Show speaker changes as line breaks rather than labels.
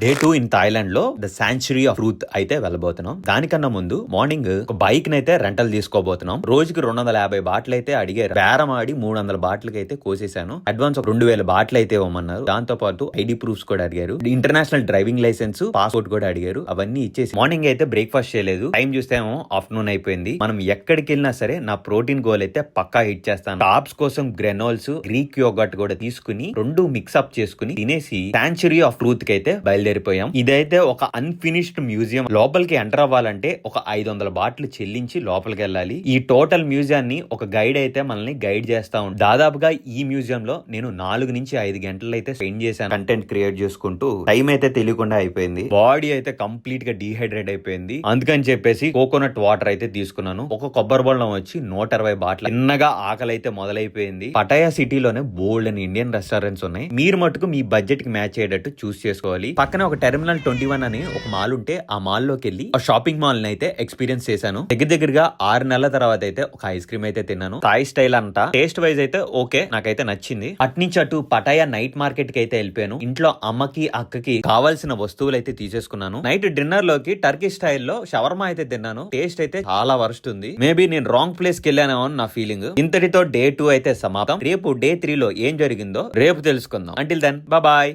Day 2 in Thailand లో the sanctuary of truth అయితే వెళ్ళబోతున్నాం. దానికన్నా ముందు మార్నింగ్ ఒక బైక్ నైతే రెంటల్ తీసుకోబోతున్నాం. రోజుకి 250 బాట్లు అయితే అడిగారు. బేరం ఆడి 300 బాట్లకి అయితే కోసేసాను. అడ్వాన్స్ ఒక 2000 బాట్లు అయితే ఇవ్వమన్నారు. దాంతో పాటు ఐడి ప్రూఫ్స్ కూడా అడిగారు. ఇంటర్నేషనల్ డ్రైవింగ్ లైసెన్స్, పాస్పోర్ట్ కూడా అడిగారు. అవన్నీ ఇచ్చేసి మార్నింగ్ అయితే బ్రేక్ఫాస్ట్ చేయలేదు. టైం చూస్తేమో ఆఫ్టర్నూన్ అయిపోయింది. మనం ఎక్కడికి వెళ్ళినా సరే నా ప్రోటీన్ గోల్ అయితే పక్కా హిట్ చేస్తాను. టాప్స్ కోసం గ్రెనోల్స్, గ్రీక్ యోగర్ట్ కూడా తీసుకుని రెండు మిక్స్అప్ చేసుకుని తినేసి సాంచురీ ఆఫ్ ట్రూత్ కి అయితే బయలుదేరిపోయాం. ఇదైతే ఒక అన్ఫినిష్డ్ మ్యూజియం. లోపలికి ఎంటర్ అవ్వాలంటే ఒక 500 బాట్లు చెల్లించి లోపలికి వెళ్ళాలి. ఈ టోటల్ మ్యూజియాన్ని ఒక గైడ్ అయితే మనల్ని గైడ్ చేస్తా ఉంటాడు. దాదాపుగా ఈ మ్యూజియం లో నేను 4 నుంచి 5 గంటలు అయితే స్పెండ్ చేశాను. కంటెంట్ క్రియేట్ చేసుకుంటూ టైం అయితే తెలియకుండా అయిపోయింది. బాడీ అయితే కంప్లీట్ గా డీహైడ్రేట్ అయిపోయింది. అందుకని చెప్పేసి కోకోనట్ వాటర్ అయితే తీసుకున్నాను. ఒక కొబ్బరి బొండం వచ్చి 120 బాట్లు. చిన్నగా ఆకలి అయితే మొదలైపోయింది. పటాయా సిటీలోనే బోల్డ్ అని ఇండియన్ రెస్టారెంట్స్ ఉన్నాయి. మీరు మటుకు మీ బడ్జెట్ కి మ్యాచ్ అయ్యేటట్టు చూస్ చేసుకోవాలి. పక్కన ఒక టెర్మినల్ 21 అని ఒక మాల్ ఉంటే ఆ మాల్ లోకి వెళ్ళి ఆ షాపింగ్ మాల్ ని అయితే ఎక్స్పీరియన్స్ చేశాను. దగ్గరగా 6 నెలల తర్వాత అయితే ఒక ఐస్ క్రీమ్ అయితే తిన్నాను. థాయ్ స్టైల్ అంట. టేస్ట్ వైజ్ అయితే ఓకే, నాకైతే నచ్చింది. అట్నుంచి అటు పటాయా నైట్ మార్కెట్ కి అయితే వెళ్ళిపోయాను. ఇంట్లో అమ్మకి అక్కకి కావాల్సిన వస్తువులు అయితే తీసేసుకున్నాను. నైట్ డిన్నర్ లోకి టర్కీ స్టైల్లో షవర్మా అయితే తిన్నాను. టేస్ట్ అయితే చాలా వర్స్ట్ ఉంది. మేబీ నేను రాంగ్ ప్లేస్ కి వెళ్ళానేమో అని నా ఫీలింగ్. ఇంతటితో డే 2 అయితే సమాప్తం. రేపు డే 3 లో ఏం జరిగిందో రేపు తెలుసుకుందాం. Until then bye.